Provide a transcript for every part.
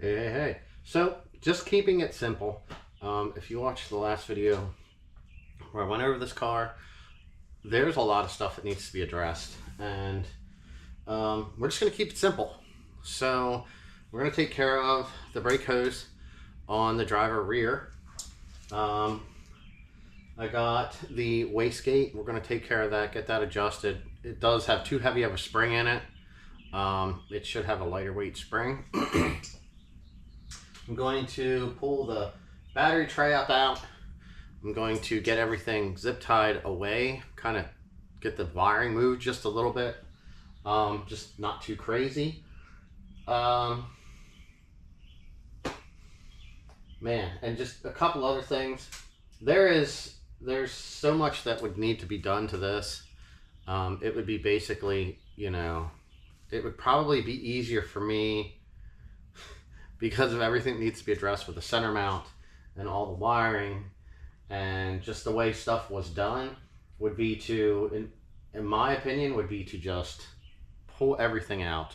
Hey. So, just keeping it simple. If you watched the last video where I went over this car, there's a lot of stuff that needs to be addressed. And we're just going to keep it simple. So, we're going to take care of the brake hose on the driver rear. I got the wastegate. We're going to take care of that, get that adjusted. It does have too heavy of a spring in it. It should have a lighter weight spring. I'm going to pull the battery tray up out. I'm going to get everything zip tied away, kind of get the wiring moved just a little bit, just not too crazy. Man, and just a couple other things. There's so much that would need to be done to this. It would be basically, it would probably be easier for me because of everything that needs to be addressed with the center mount and all the wiring and just the way stuff was done would be to, in my opinion, would be to just pull everything out,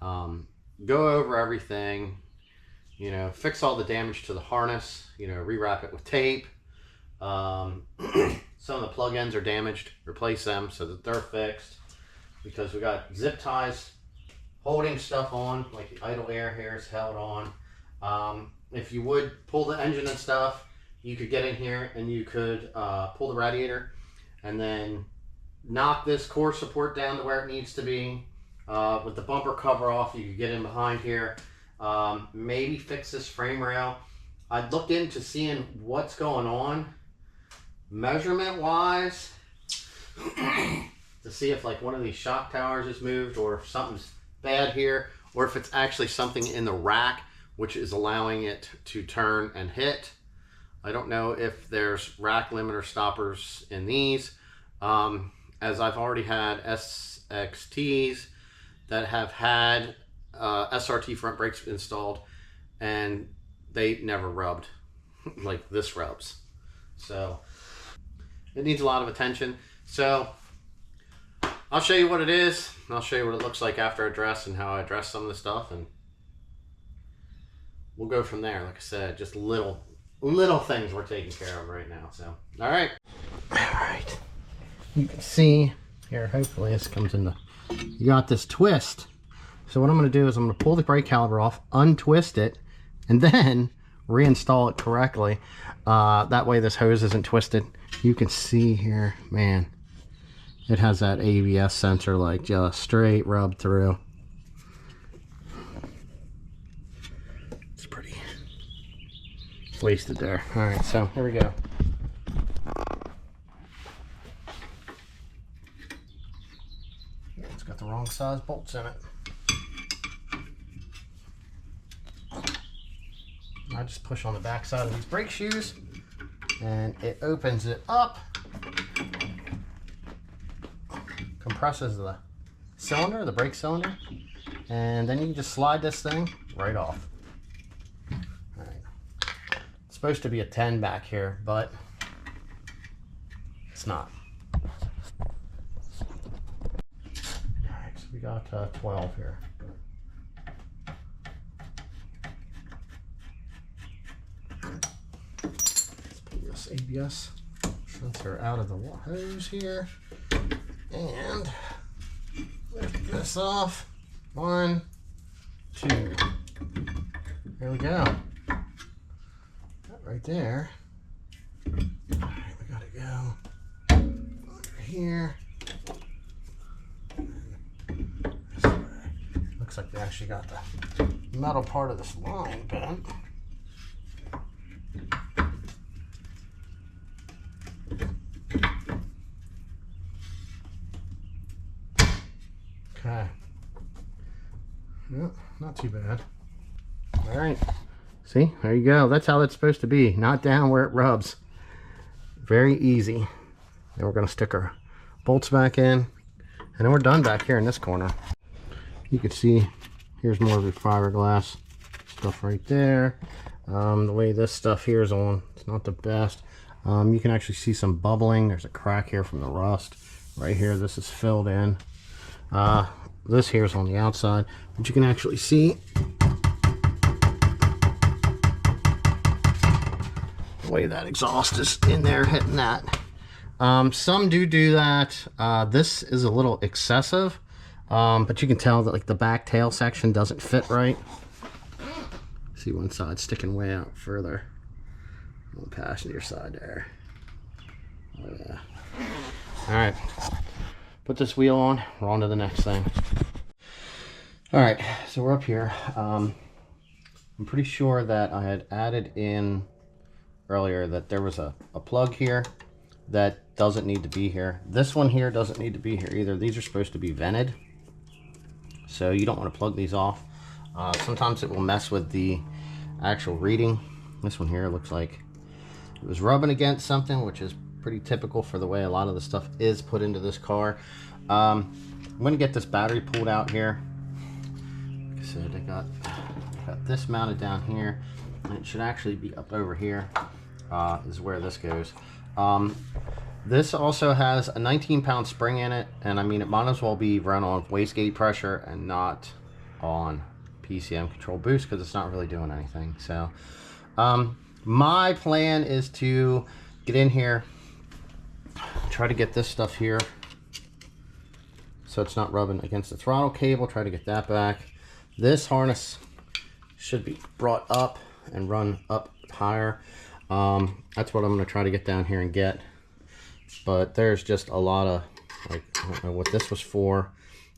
go over everything, fix all the damage to the harness, rewrap it with tape. Some of the plug-ins are damaged, replace them so that they're fixed, because we got zip ties holding stuff on, like the idle air here is held on. If you would pull the engine and stuff, you could get in here and you could pull the radiator and then knock this core support down to where it needs to be. With the bumper cover off, you could get in behind here, maybe fix this frame rail. I'd look into seeing what's going on measurement wise to see if like one of these shock towers is moved, or if something's bad here, or if it's actually something in the rack which is allowing it to turn and hit. I don't know if there's rack limiter stoppers in these, as I've already had SXTs that have had SRT front brakes installed and they never rubbed like this rubs. So it needs a lot of attention. So I'll show you what it is. I'll show you what it looks like after I dress and how I address some of the stuff, and we'll go from there. Like I said, just little things we're taking care of right now. So, all right. You can see here, hopefully this comes in you got this twist. So what I'm going to do is I'm going to pull the brake caliper off, untwist it, and then reinstall it correctly. That way this hose isn't twisted. You can see here, man, it has that ABS sensor like just straight rubbed through. It's pretty wasted there. All right, so here we go. It's got the wrong size bolts in it. I just push on the back side of these brake shoes and it opens it up, compresses the cylinder, the brake cylinder, and then you can just slide this thing right off. All right. It's supposed to be a 10 back here, but it's not. All right, so we got 12 here. ABS sensor out of the hose here, and lift this off. 1, 2. There we go. That right there. All right, we gotta go under here. This way. Looks like they actually got the metal part of this line bent. Okay. Yep, not too bad. All right. See, there you go. That's how it's supposed to be. Not down where it rubs. Very easy. Then we're going to stick our bolts back in. And then we're done back here in this corner. You can see, here's more of the fiberglass stuff right there. The way this stuff here is on, it's not the best. You can actually see some bubbling. There's a crack here from the rust. Right here, this is filled in. This here is on the outside, but you can actually see way that exhaust is in there hitting that. Some do that. This is a little excessive, but you can tell that like the back tail section doesn't fit right. See, one side sticking way out further on the passenger side there. Oh yeah. All right, put this wheel on. We're on to the next thing. All right, so we're up here. I'm pretty sure that I had added in earlier that there was a plug here that doesn't need to be here. This one here doesn't need to be here either. These are supposed to be vented, so you don't want to plug these off. Sometimes it will mess with the actual reading. This one here looks like it was rubbing against something, which is pretty typical for the way a lot of the stuff is put into this car. I'm going to get this battery pulled out here. Like I said, I got this mounted down here, and it should actually be up over here, is where this goes. This also has a 19-pound spring in it, and I mean, it might as well be run on wastegate pressure and not on PCM control boost, because it's not really doing anything. So my plan is to get in here, try to get this stuff here so it's not rubbing against the throttle cable, try to get that back. This harness should be brought up and run up higher. That's what I'm going to try to get down here and get, but there's just a lot of, like, I don't know what this was for.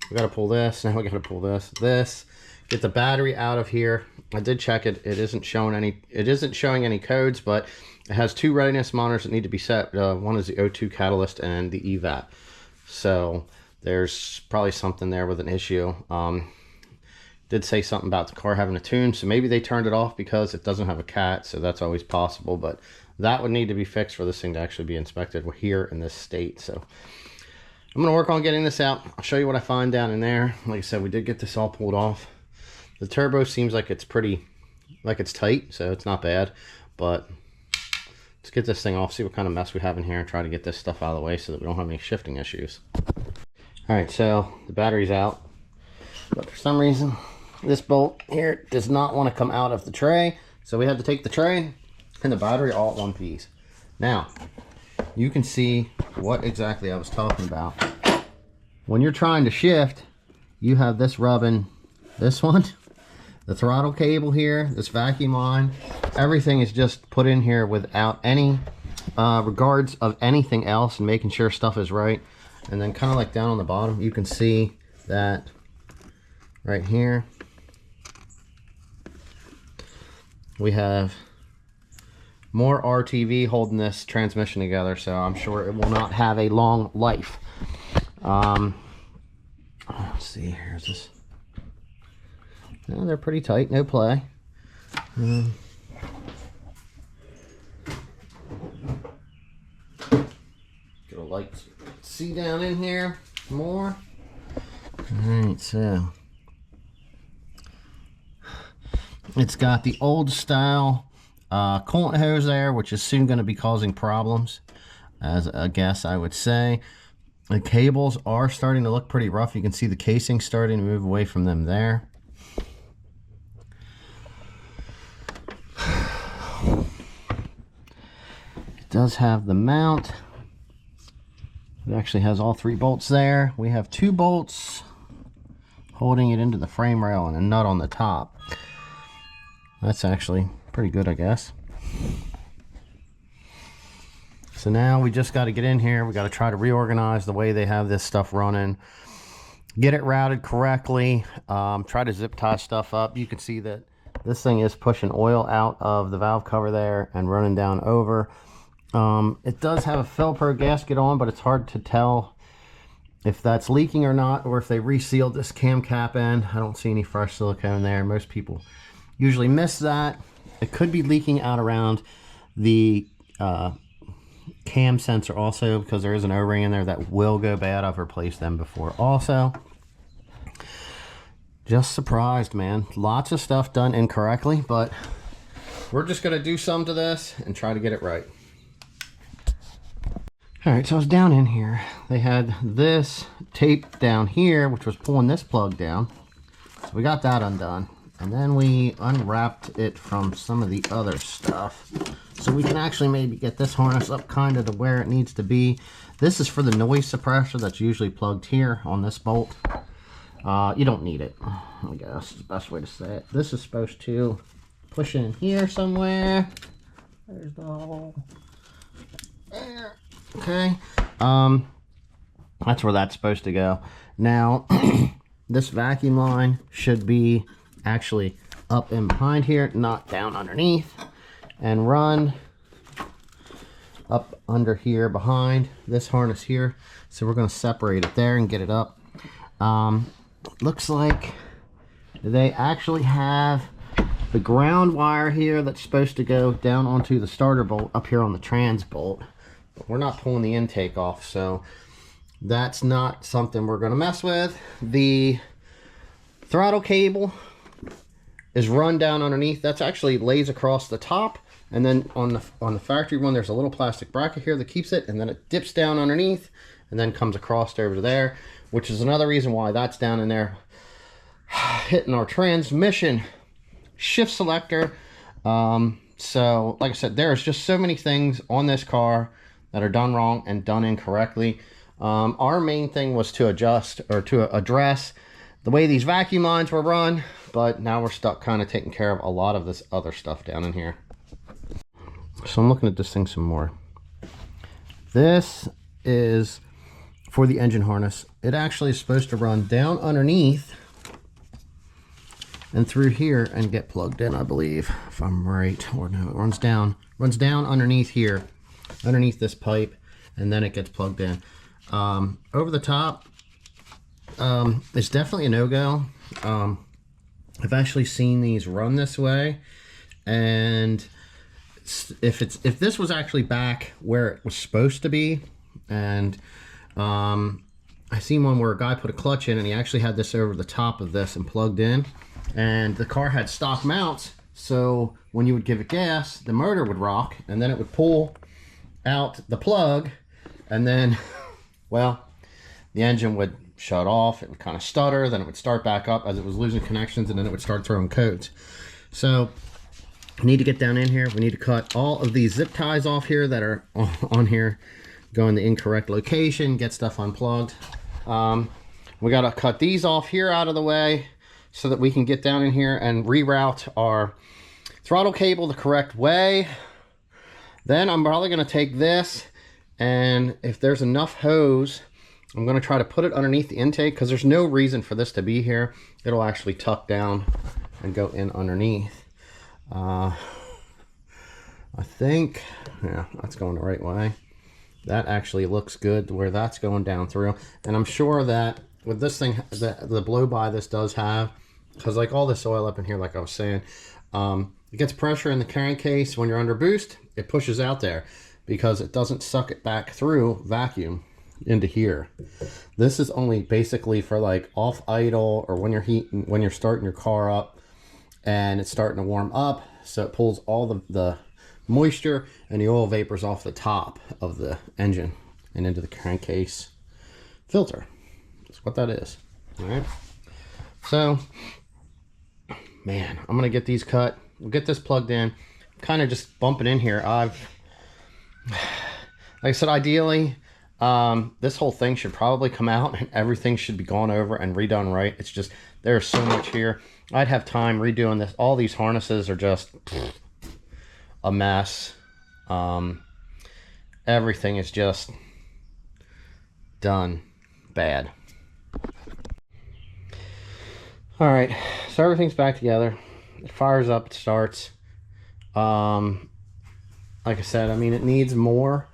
We got to pull this, now we got to pull this, get the battery out of here. I did check it, it isn't showing any codes, but it has two readiness monitors that need to be set. One is the O2 catalyst and the EVAP, so there's probably something there with an issue. Did say something about the car having a tune, so maybe they turned it off because it doesn't have a cat, so that's always possible, but that would need to be fixed for this thing to actually be inspected. We're here in this state, so I'm going to work on getting this out. I'll show you what I find down in there. Like I said, we did get this all pulled off. The turbo seems like it's tight, so it's not bad, but let's get this thing off, see what kind of mess we have in here, and try to get this stuff out of the way so that we don't have any shifting issues. All right, so the battery's out, but for some reason this bolt here does not want to come out of the tray, so we had to take the tray and the battery all at one piece. Now you can see what exactly I was talking about. When you're trying to shift, you have this rubbing this one, the throttle cable here, this vacuum line, everything is just put in here without any regards of anything else, and making sure stuff is right. And then kind of like down on the bottom, you can see that right here we have more RTV holding this transmission together, so I'm sure it will not have a long life. Let's see, here's this. No, they're pretty tight, no play. Get a light, see down in here more. Alright, so it's got the old style coolant hose there, which is soon going to be causing problems, as I guess I would say. The cables are starting to look pretty rough. You can see the casing starting to move away from them there. It does have the mount. It actually has all three bolts there. We have two bolts holding it into the frame rail and a nut on the top. That's actually pretty good, I guess. So now we just got to get in here. We got to try to reorganize the way they have this stuff running, get it routed correctly, try to zip tie stuff up. You can see that this thing is pushing oil out of the valve cover there and running down over. It does have a Felpro gasket on, but it's hard to tell if that's leaking or not, or if they resealed this cam cap end. I don't see any fresh silicone there. Most people usually miss that. It could be leaking out around the cam sensor also, because there is an O-ring in there that will go bad. I've replaced them before also. Just surprised, man. Lots of stuff done incorrectly, but we're just going to do some to this and try to get it right. Alright, so I was down in here. They had this tape down here, which was pulling this plug down. So we got that undone. And then we unwrapped it from some of the other stuff. So we can actually maybe get this harness up kind of to where it needs to be. This is for the noise suppressor that's usually plugged here on this bolt. You don't need it, I guess is the best way to say it. This is supposed to push in here somewhere. There's the hole. There. Okay. That's where that's supposed to go. Now, this vacuum line should be actually up in behind here, not down underneath, and run up under here behind this harness here. So we're going to separate it there and get it up. Looks like they actually have the ground wire here that's supposed to go down onto the starter bolt up here on the trans bolt, but we're not pulling the intake off, so that's not something we're going to mess with. The throttle cable is run down underneath. That's actually lays across the top, and then on the factory one there's a little plastic bracket here that keeps it, and then it dips down underneath and then comes across over to there, which is another reason why that's down in there hitting our transmission shift selector. So like I said, there's just so many things on this car that are done wrong and done incorrectly. Our main thing was to adjust or to address the way these vacuum lines were run, but now we're stuck kind of taking care of a lot of this other stuff down in here. So I'm looking at this thing some more. This is for the engine harness. It actually is supposed to run down underneath and through here and get plugged in, I believe, if I'm right. Or no, it runs down underneath here, underneath this pipe, and then it gets plugged in. Over the top, it's definitely a no-go. I've actually seen these run this way, and if this was actually back where it was supposed to be, and I seen one where a guy put a clutch in and he actually had this over the top of this and plugged in, and the car had stock mounts, so when you would give it gas, the motor would rock, and then it would pull out the plug, and then, well, the engine would shut off, it would kind of stutter, then it would start back up as it was losing connections, and then it would start throwing codes. So we need to get down in here. We need to cut all of these zip ties off here that are on here, go in the incorrect location, get stuff unplugged. We got to cut these off here out of the way so that we can get down in here and reroute our throttle cable the correct way. Then I'm probably going to take this, and if there's enough hose, I'm going to try to put it underneath the intake, because there's no reason for this to be here. It'll actually tuck down and go in underneath. I think, yeah, that's going the right way. That actually looks good where that's going down through. And I'm sure that with this thing, the blow by this does have, because like all this oil up in here, like I was saying, it gets pressure in the crankcase. When you're under boost, it pushes out there because it doesn't suck it back through vacuum into here. This is only basically for like off idle, or when you're starting your car up and it's starting to warm up, so it pulls all the moisture and the oil vapors off the top of the engine and into the crankcase filter. That's what that is. All right, so man, I'm gonna get these cut. We'll get this plugged in, kind of just bumping in here. Like I said, ideally this whole thing should probably come out and everything should be gone over and redone right. It's just there's so much here. I'd have time redoing this. All these harnesses are just a mess. Everything is just done bad. All right, so everything's back together. It fires up, it starts. Like I said, I mean, it needs more,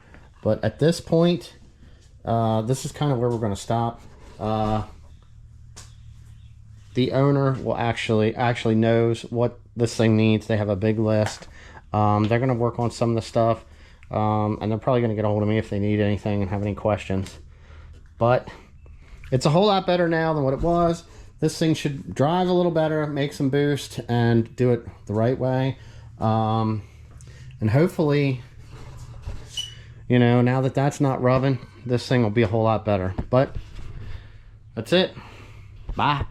but at this point, this is kind of where we're going to stop. The owner will actually knows what this thing needs. They have a big list. They're going to work on some of the stuff, and they're probably going to get a hold of me if they need anything and have any questions. But it's a whole lot better now than what it was. This thing should drive a little better, make some boost, and do it the right way. And hopefully, you know, now that that's not rubbing, this thing will be a whole lot better. But that's it. Bye.